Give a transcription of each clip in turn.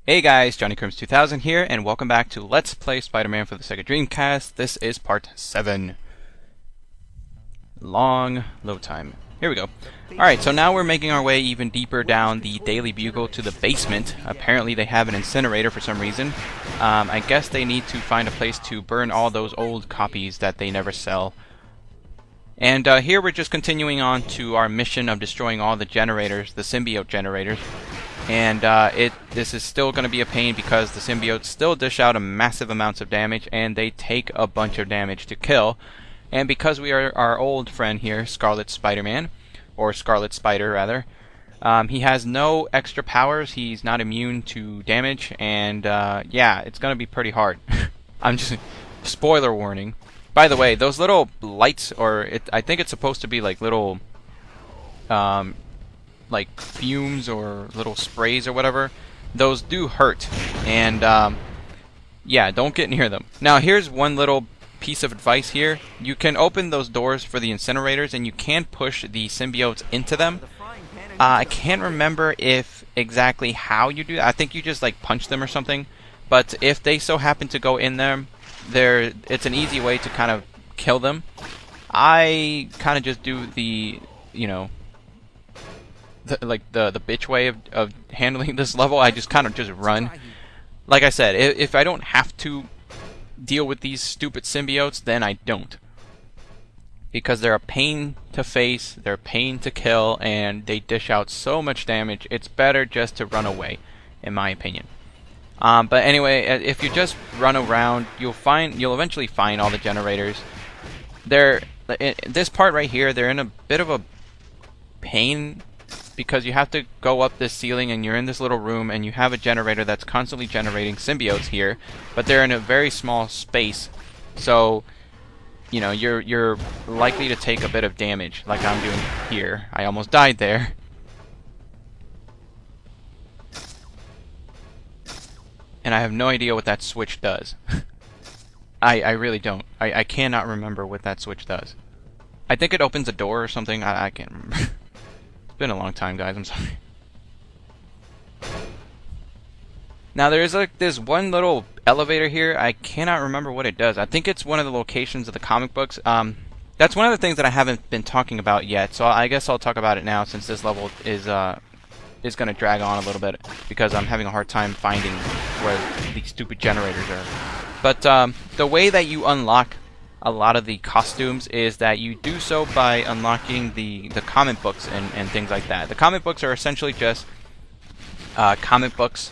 Hey guys, JohnnyCrims2000 here, and welcome back to Let's Play Spider-Man for the Sega Dreamcast. This is part 7. Long load time. Here we go. Alright, so now we're making our way even deeper down the Daily Bugle to the basement. Apparently they have an incinerator for some reason. I guess they need to find a place to burn all those old copies that they never sell. And here we're just continuing on to our mission of destroying all the generators, the symbiote generators. And this is still going to be a pain because the symbiotes still dish out a massive amounts of damage, and they take a bunch of damage to kill. And because we are our old friend here, Scarlet Spider-Man, or Scarlet Spider rather, he has no extra powers. He's not immune to damage, and yeah, it's going to be pretty hard. I'm just spoiler warning. By the way, those little lights, I think it's supposed to be like little like fumes or little sprays or whatever, those do hurt, and yeah, don't get near them. Now here's one little piece of advice here. You can open those doors for the incinerators and you can push the symbiotes into them. I can't remember if exactly how you do that. I think you just like punch them or something, but if they so happen to go in them, it's an easy way to kind of kill them. I kind of just do the, you know, the bitch way of handling this level. I just kind of just run. Like I said, if I don't have to deal with these stupid symbiotes, then I don't. Because they're a pain to face, they're a pain to kill, and they dish out so much damage, it's better just to run away, in my opinion. But anyway, if you just run around, you'll eventually find all the generators. This part right here, they're in a bit of a pain, because you have to go up this ceiling and you're in this little room and you have a generator that's constantly generating symbiotes here, but they're in a very small space, so you know you're likely to take a bit of damage like I'm doing here. I almost died there. And I have no idea what that switch does. I really don't. I cannot remember what that switch does. I think it opens a door or something. I can't remember. Been a long time, guys, I'm sorry. Now there's like this one little elevator here. I cannot remember what it does. I think it's one of the locations of the comic books. That's one of the things that I haven't been talking about yet, so I guess I'll talk about it now since this level is going to drag on a little bit because I'm having a hard time finding where these stupid generators are. But the way that you unlock a lot of the costumes is that you do so by unlocking the comic books and things like that. The comic books are essentially just comic books,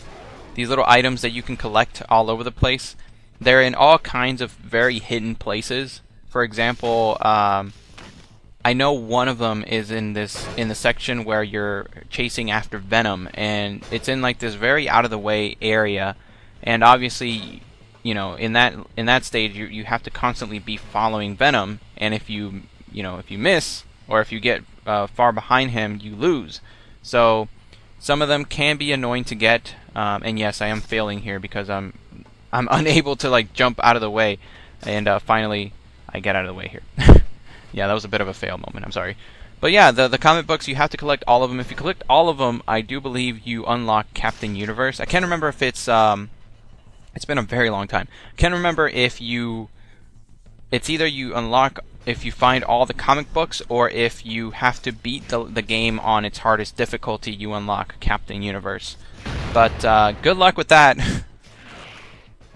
these little items that you can collect all over the place. They're in all kinds of very hidden places. For example, I know one of them is in the section where you're chasing after Venom, and it's in like this very out of the way area, and obviously, you know, in that stage you have to constantly be following Venom, and if you miss or if you get far behind him, you lose. So some of them can be annoying to get, and yes, I am failing here because I'm unable to like jump out of the way, and finally I get out of the way here. Yeah, that was a bit of a fail moment, I'm sorry. But yeah, the comic books, you have to collect all of them. If you collect all of them, I do believe you unlock Captain Universe. I can't remember if it's been a very long time. Can't remember if it's either you unlock if you find all the comic books, or if you have to beat the game on its hardest difficulty, you unlock Captain Universe. But good luck with that.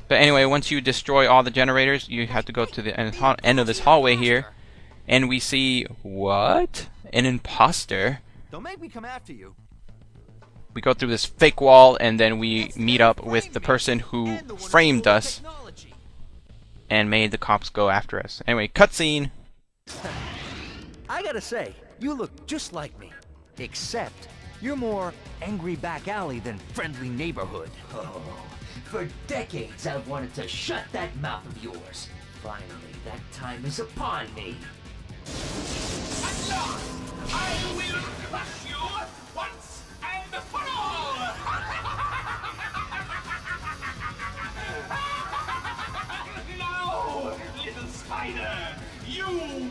But anyway, once you destroy all the generators, you have to go to the end of this hallway here, and we see what? An imposter. Don't make me come after you. We go through this fake wall, and then we meet up with the person who framed us and made the cops go after us. Anyway, cutscene. I gotta say, you look just like me. Except, you're more angry back alley than friendly neighborhood. Oh, for decades I've wanted to shut that mouth of yours. Finally, that time is upon me. At last, I will crush you once and for all! No, little spider, you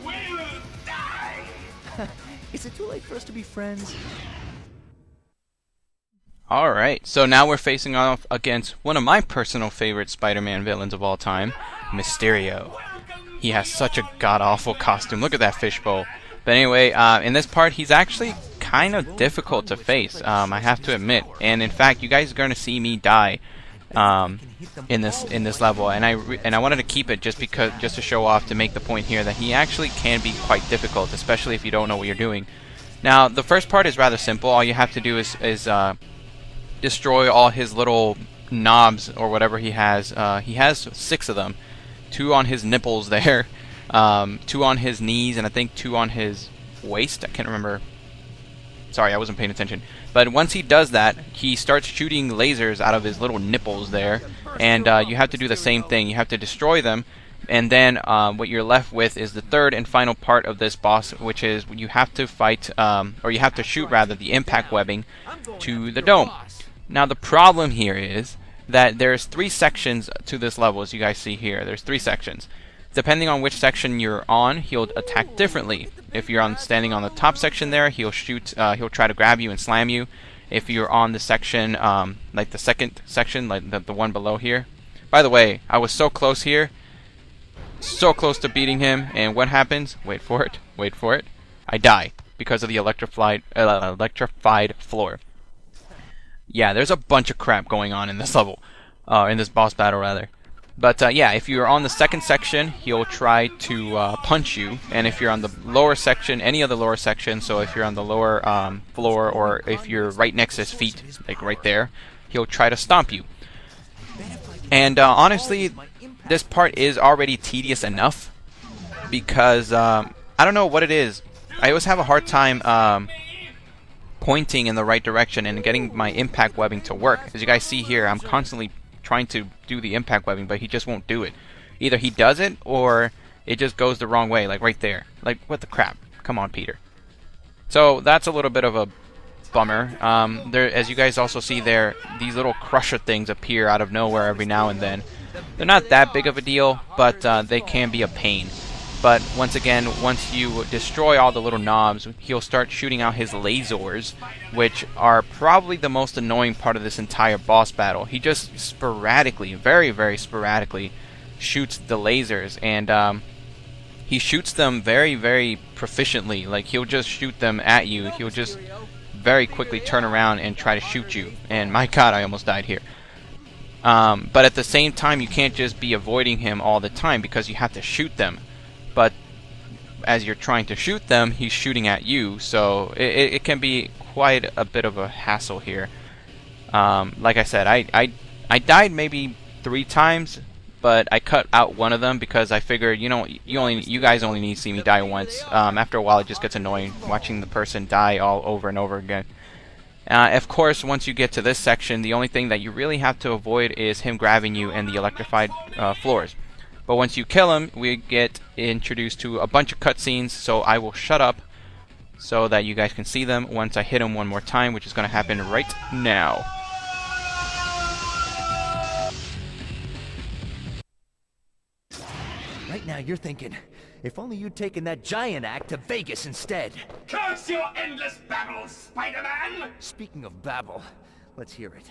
will die! Is it too late for us to be friends? Alright, so now we're facing off against one of my personal favorite Spider-Man villains of all time, Mysterio. He has such a god-awful costume. Look at that fishbowl. But anyway, in this part, he's actually kind of difficult to face, I have to admit. And in fact, you guys are going to see me die in this level. And I wanted to keep it just to show off, to make the point here that he actually can be quite difficult, especially if you don't know what you're doing. Now, the first part is rather simple. All you have to do is destroy all his little knobs or whatever he has. He has 6 of them. 2 on his nipples there, 2 on his knees, and I think 2 on his waist. I can't remember. Sorry, I wasn't paying attention. But once he does that, he starts shooting lasers out of his little nipples there, and you have to do the same thing. You have to destroy them, and then what you're left with is the third and final part of this boss, which is you have to fight, or you have to shoot rather, the impact webbing to the dome. Now the problem here is that there's 3 sections to this level, as you guys see here. There's 3 sections. Depending on which section you're on, he'll attack differently. If you're standing on the top section there, he'll shoot. He'll try to grab you and slam you. If you're on the section, like the second section, like the one below here. By the way, I was so close here, so close to beating him, and what happens? Wait for it. Wait for it. I die because of the electrified floor. Yeah, there's a bunch of crap going on in this level, in this boss battle rather. But yeah, if you're on the second section, he'll try to punch you, and if you're on the lower section, any of the lower sections, so if you're on the lower floor, or if you're right next to his feet, like right there, he'll try to stomp you. And honestly, this part is already tedious enough, because I don't know what it is. I always have a hard time pointing in the right direction and getting my impact webbing to work. As you guys see here, I'm constantly trying to do the impact webbing, but he just won't do it. Either he does it, or it just goes the wrong way, like right there. Like, what the crap? Come on, Peter. So that's a little bit of a bummer. As you guys also see there, these little crusher things appear out of nowhere every now and then. They're not that big of a deal, but they can be a pain. But once again, once you destroy all the little knobs, he'll start shooting out his lasers, which are probably the most annoying part of this entire boss battle. He just sporadically, very, very sporadically, shoots the lasers, and he shoots them very, very proficiently. Like, he'll just shoot them at you. He'll just very quickly turn around and try to shoot you. And my god, I almost died here. But at the same time, you can't just be avoiding him all the time, because you have to shoot them. But as you're trying to shoot them, he's shooting at you, so it can be quite a bit of a hassle here. Like I said, I died maybe 3 times, but I cut out one of them because I figured, you know, you guys only need to see me die once. After a while, it just gets annoying watching the person die all over and over again. Of course, once you get to this section, the only thing that you really have to avoid is him grabbing you and the electrified floors. But once you kill him, we get introduced to a bunch of cutscenes, so I will shut up so that you guys can see them once I hit him one more time, which is going to happen right now. Right now you're thinking, if only you'd taken that giant act to Vegas instead. Curse your endless babble, Spider-Man! Speaking of babble, let's hear it.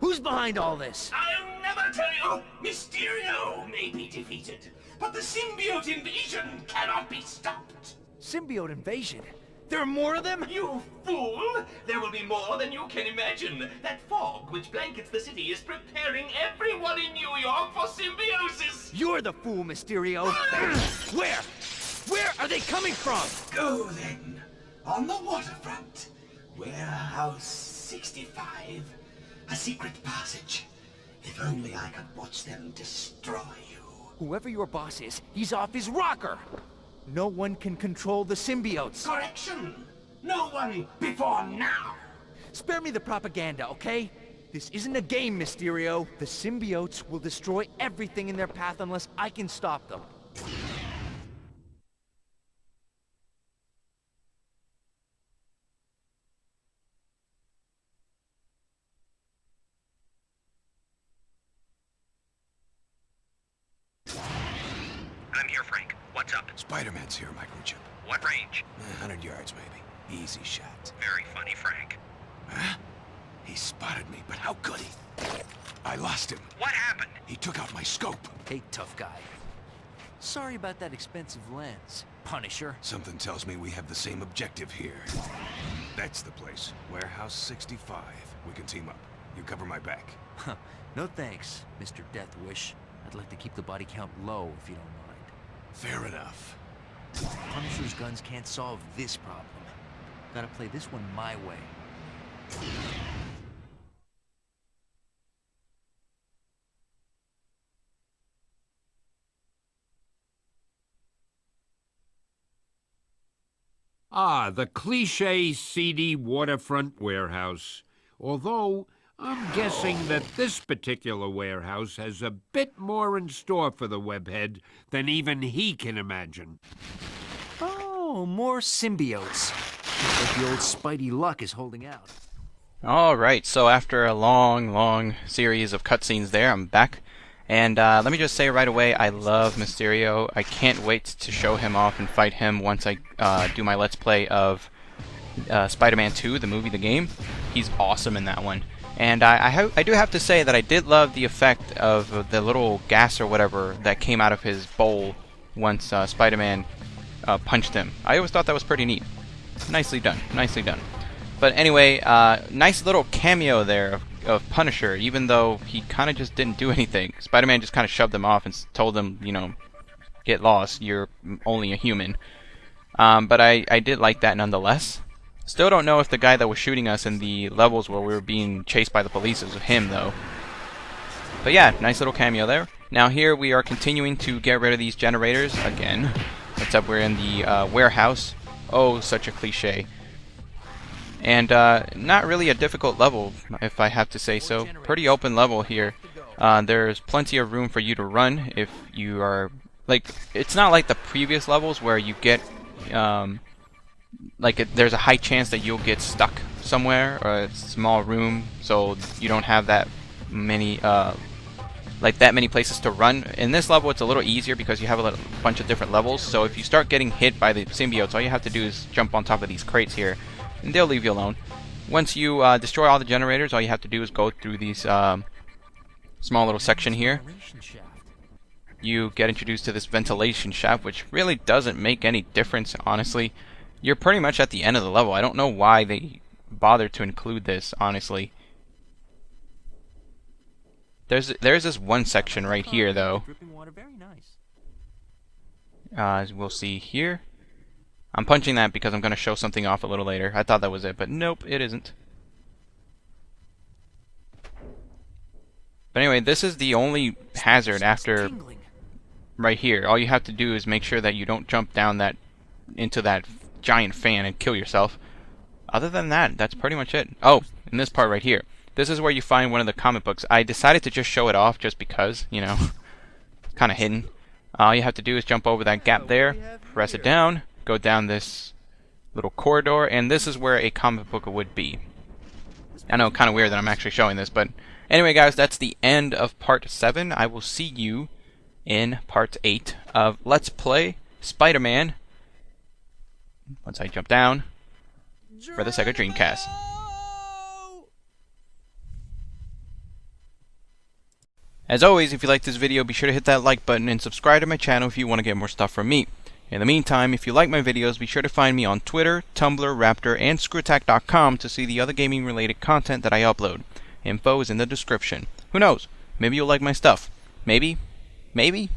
Who's behind all this? I'll never tell you! Mysterio may be defeated, but the symbiote invasion cannot be stopped! Symbiote invasion? There are more of them? You fool! There will be more than you can imagine! That fog which blankets the city is preparing everyone in New York for symbiosis! You're the fool, Mysterio! Where? Where are they coming from? Go then! On the waterfront! Warehouse 65. A secret passage. If only I could watch them destroy you. Whoever your boss is, he's off his rocker! No one can control the symbiotes. Correction! No one before now! Spare me the propaganda, okay? This isn't a game, Mysterio. The symbiotes will destroy everything in their path unless I can stop them. I'm here, Frank. What's up? Spider-Man's here, microchip. What range? 100 yards, maybe. Easy shot. Very funny, Frank. Huh? He spotted me, but how could he? I lost him. What happened? He took out my scope. Hey, tough guy. Sorry about that expensive lens, Punisher. Something tells me we have the same objective here. That's the place. Warehouse 65. We can team up. You cover my back. Huh. No thanks, Mr. Death Wish. I'd like to keep the body count low if you don't mind. Fair enough. Punisher's guns can't solve this problem. Gotta play this one my way. Ah, the cliché seedy waterfront warehouse. Although, I'm guessing that this particular warehouse has a bit more in store for the webhead than even he can imagine. Oh, more symbiotes. Looks like the old Spidey luck is holding out. Alright, so after a long series of cutscenes there, I'm back. And let me just say right away, I love Mysterio. I can't wait to show him off and fight him once I do my Let's Play of Spider-Man 2, the movie, the game. He's awesome in that one. And I do have to say that I did love the effect of the little gas or whatever that came out of his bowl once Spider-Man punched him. I always thought that was pretty neat. Nicely done, nicely done. But anyway, nice little cameo there of Punisher, even though he kind of just didn't do anything. Spider-Man just kind of shoved him off and told him, you know, get lost, you're only a human. But I did like that nonetheless. Still don't know if the guy that was shooting us in the levels where we were being chased by the police is him, though. But yeah, nice little cameo there. Now here we are continuing to get rid of these generators again. Except we're in the warehouse. Oh, such a cliche. And not really a difficult level, if I have to say so. Pretty open level here. There's plenty of room for you to run if you are... Like, it's not like the previous levels where you get... there's a high chance that you'll get stuck somewhere, or a small room, so you don't have that many... that many places to run. In this level it's a little easier because you have a bunch of different levels, so if you start getting hit by the symbiotes, all you have to do is jump on top of these crates here, and they'll leave you alone. Once you destroy all the generators, all you have to do is go through these small little section here. You get introduced to this ventilation shaft, which really doesn't make any difference, honestly. You're pretty much at the end of the level. I don't know why they bothered to include this, honestly. There's this one section right here, though. As we'll see here. I'm punching that because I'm going to show something off a little later. I thought that was it, but nope, it isn't. But anyway, this is the only hazard after right here. All you have to do is make sure that you don't jump down into that giant fan and kill yourself. Other than that, that's pretty much it. Oh, in this part right here. This is where you find one of the comic books. I decided to just show it off just because, you know, it's kind of hidden. All you have to do is jump over that gap there, press it down, go down this little corridor, and this is where a comic book would be. I know, kind of weird that I'm actually showing this, but anyway, guys, that's the end of part 7. I will see you in part 8 of Let's Play Spider-Man, once I jump down, for the Sega Dreamcast. As always, if you liked this video, be sure to hit that like button and subscribe to my channel if you want to get more stuff from me. In the meantime, if you like my videos, be sure to find me on Twitter, Tumblr, Raptr, and Screwattack.com to see the other gaming-related content that I upload. Info is in the description. Who knows? Maybe you'll like my stuff. Maybe. Maybe.